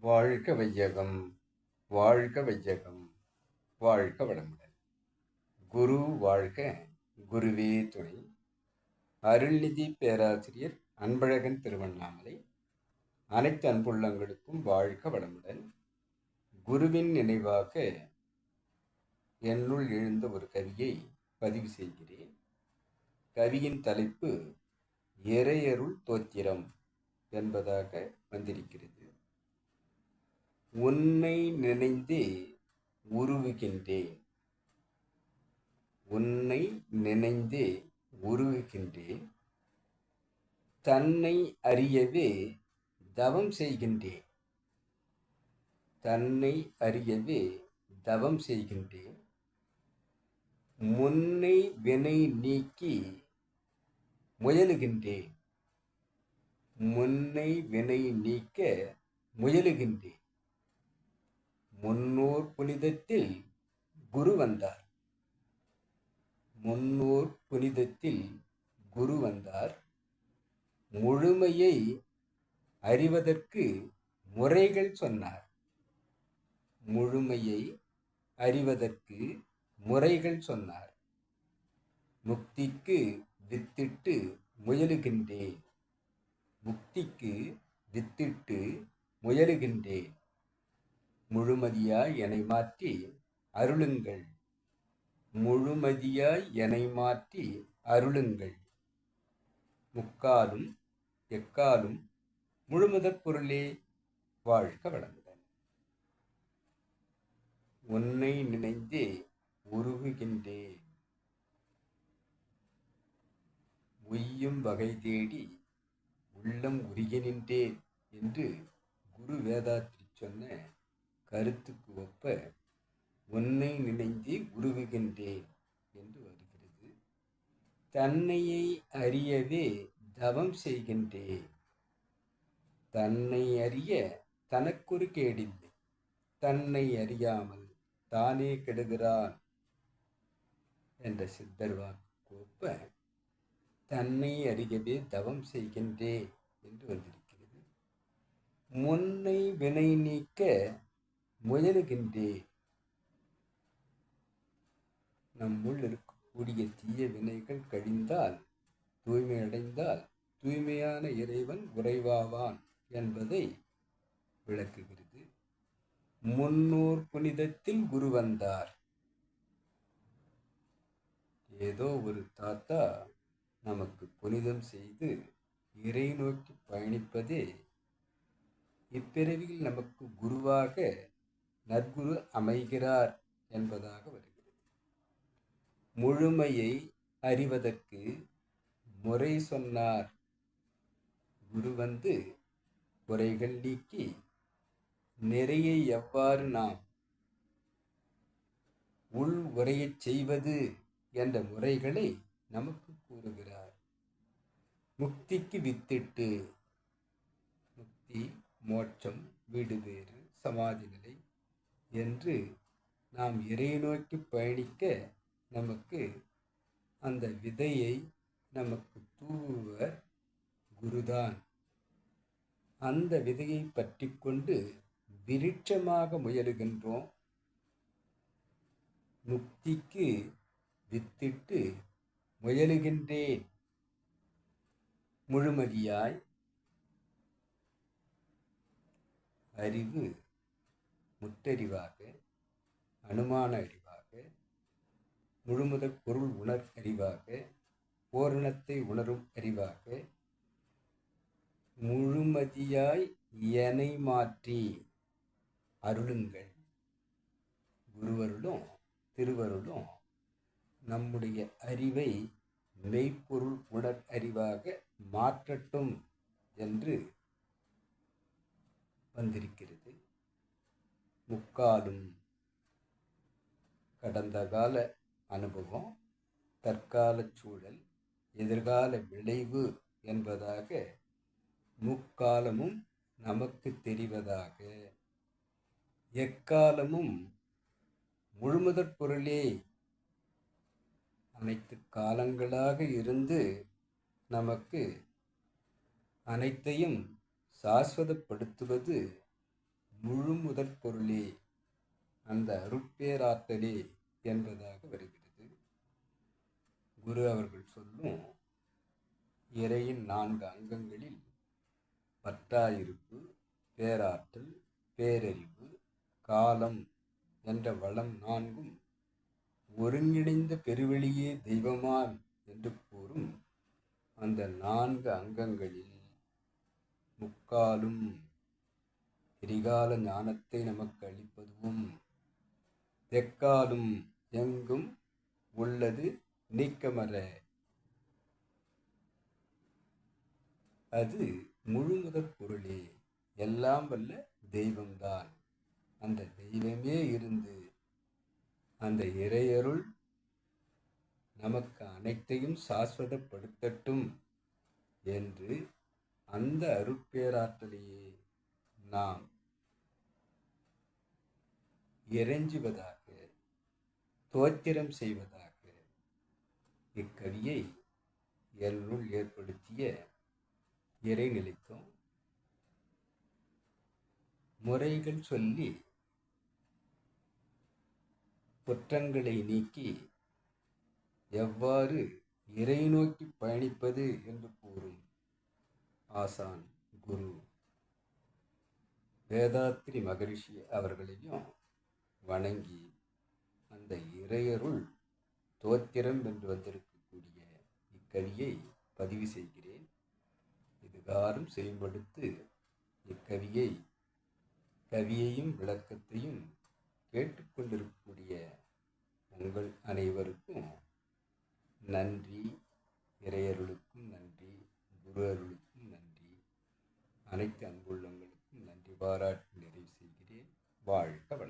வாழ்க வையகம், வாழ்க வையகம், வாழ்க வளமுடன். குரு வாழ்க, குருவே துணை. அருள்நிதி பேராசிரியர் அன்பழகன் திருவண்ணாமலை. அனைத்து அன்புள்ளங்களுக்கும் வாழ்க வளமுடன். குருவின் நினைவாக என்னுள் எழுந்த ஒரு கவியை பதிவு செய்கிறேன். கவியின் தலைப்பு இறையருள் தோத்திரம் என்பதாக வந்திருக்கிறது. உன்னை நினைந்தே உருவுகின்றேன், உன்னை நினைந்தே உருவுகின்றேன், தன்னை அறியவே தவம் செய்கின்றேன், தன்னை அறியவே தவம் செய்கின்றேன், முன்னை வினை நீக்கி முயலுகின்றேன், முன்னை வினை நீக்க முயலுகின்றேன். முன்னோர் புனிதத்தில் குரு வந்தார், முன்னோர் புனிதத்தில் குரு வந்தார். முழுமையை அறிவதற்கு முறைகள் சொன்னார், முழுமையை அறிவதற்கு முறைகள் சொன்னார். முக்திக்கு வித்திட்டு முயலுகின்றேன், முக்திக்கு வித்திட்டு முயலுகின்றேன். முழுமதியாய் என்னை மாற்றி அருளுங்கள், முழுமதியாய் என்னை மாற்றி அருளுங்கள். முக்காலும் எக்காலும் முழுமுதற் பொருளே வாழ்க வளமுடன். உன்னை நினைந்தே உருகுகின்றேன், உய்யும் வகை தேடி உள்ளம் உருகி நின்றேன் என்று குரு வேதாத்திரி சொன்ன கருத்துக்கு ஒப்ப உன்னை நினைந்தே உருகுகின்றேன் என்று வருகிறது. தன்னையை அறியவே தவம் செய்கின்றேன், தன்னை அறிய தனக்கொரு கேடில்லை, தன்னை அறியாமல் தானே கெடுகிறான் என்ற சித்தர் வாக்கு ஒப்ப தன்னை அறியவே தவம் செய்கின்றேன் என்று வந்திருக்கிறது. முன்னை வினை நீக்க முயலுகின்றேன். நம்முள் இருக்கக்கூடிய தீய வினைகள் கழிந்தால், தூய்மை அடைந்தால் தூய்மையான இறைவன் உறைவாவான் என்பதை விளக்குகிறது. முன்னோர் புனிதத்தில் குரு வந்தார். ஏதோ ஒரு தாத்தா நமக்கு புனிதம் செய்து இறை நோக்கி பயணிப்பதே இப்பிறவியில் நமக்கு குருவாக நற்குரு அமைகிறார் என்பதாக வருகிறது. முழுமையை அறிவதற்கு முறை சொன்னார். குரு வந்து குறைகள் நீக்கி நிறையை எவ்வாறு நாம் உள் உரையச் செய்வது என்ற முறைகளை நமக்கு கூறுகிறார். முக்திக்கு வித்திட்டு, முக்தி மோட்சம் வீடு வேறு சமாதி நிலை என்று நாம் இறை நோக்கி பயணிக்க நமக்கு அந்த விதையை நமக்கு தூவுவர் குருதான். அந்த விதையை பற்றி கொண்டு விருட்சமாக முயலுகின்றோம். முக்திக்கு வித்திட்டு முயலுகின்றேன். முழுமதியாய் அறிவு முற்றறிவாக, அனுமான அறிவாக, முழுமுதற் பொருள் உணர் அறிவாக, பூரணத்தை உணரும் அறிவாக, முழுமதியாய் எனை மாற்றி அருளுங்கள். குருவருளும் திருவருளும் நம்முடைய அறிவை மெய்ப்பொருள் உணர் அறிவாக மாற்றட்டும் என்று வந்திருக்கிறது. முக்காலும் கடந்த கால அனுபவம், தற்கால சூழல், எதிர்கால விளைவு என்பதாக முக்காலமும் நமக்கு தெரிவதாக, எக்காலமும் முழுமுதற் பொருளே அனைத்து காலங்களாக இருந்து நமக்கு அனைத்தையும் சாஸ்வதப்படுத்துவது முழு முதற் பொருளே, அந்த அருட்பேராற்றலே என்பதாக வருகிறது. குரு அவர்கள் சொல்லும் இறையின் 4 அங்கங்களில் பற்றாயிருப்பு, பேராற்றல், பேரறிவு, காலம் என்ற வளம் 4ம் ஒருங்கிணைந்த பெருவெளியே தெய்வமான் என்று கூறும் அந்த 4 அங்கங்களில் முக்காலும் திரிகால ஞானத்தை நமக்கு அளிப்பதும் தெக்காலும் எங்கும் உள்ளது நீக்கமற அது முழுமுதற் பொருளே, எல்லாம் வல்ல தெய்வம்தான். அந்த தெய்வமே இருந்து அந்த இறையருள் நமக்கு அனைத்தையும் சாஸ்வதப்படுத்தட்டும் என்று அந்த அருட்பேராற்றலையே நாம் இறைஞ்சுவதாக, தோத்திரம் செய்வதாக இக்கவியை என்னுள் ஏற்படுத்திய இறை நிலைத்தோம். முறைகள் சொல்லி குற்றங்களை நீக்கி எவ்வாறு இறை நோக்கி பயணிப்பது என்று கூறும் ஆசான் குரு வேதாத்ரி மகரிஷி அவர்களையும் வணங்கி அந்த இறையருள் தோத்திரம் என்று வந்திருக்கக்கூடிய இக்கவியை பதிவு செய்கிறேன். இதுகாரும் செய்யப்படுத்து இக்கவியை கவியையும் விளக்கத்தையும் கேட்டுக்கொண்டிருக்கக்கூடிய உங்கள் அனைவருக்கும் நன்றி. இறையருளுக்கும் நன்றி, குரு அருளுக்கும் நன்றி. அனைத்து அன்புள்ளங்களுக்கும் நன்றி பாராட்டி நிறைவு செய்கிறேன். வாழ்க வளமுடன்.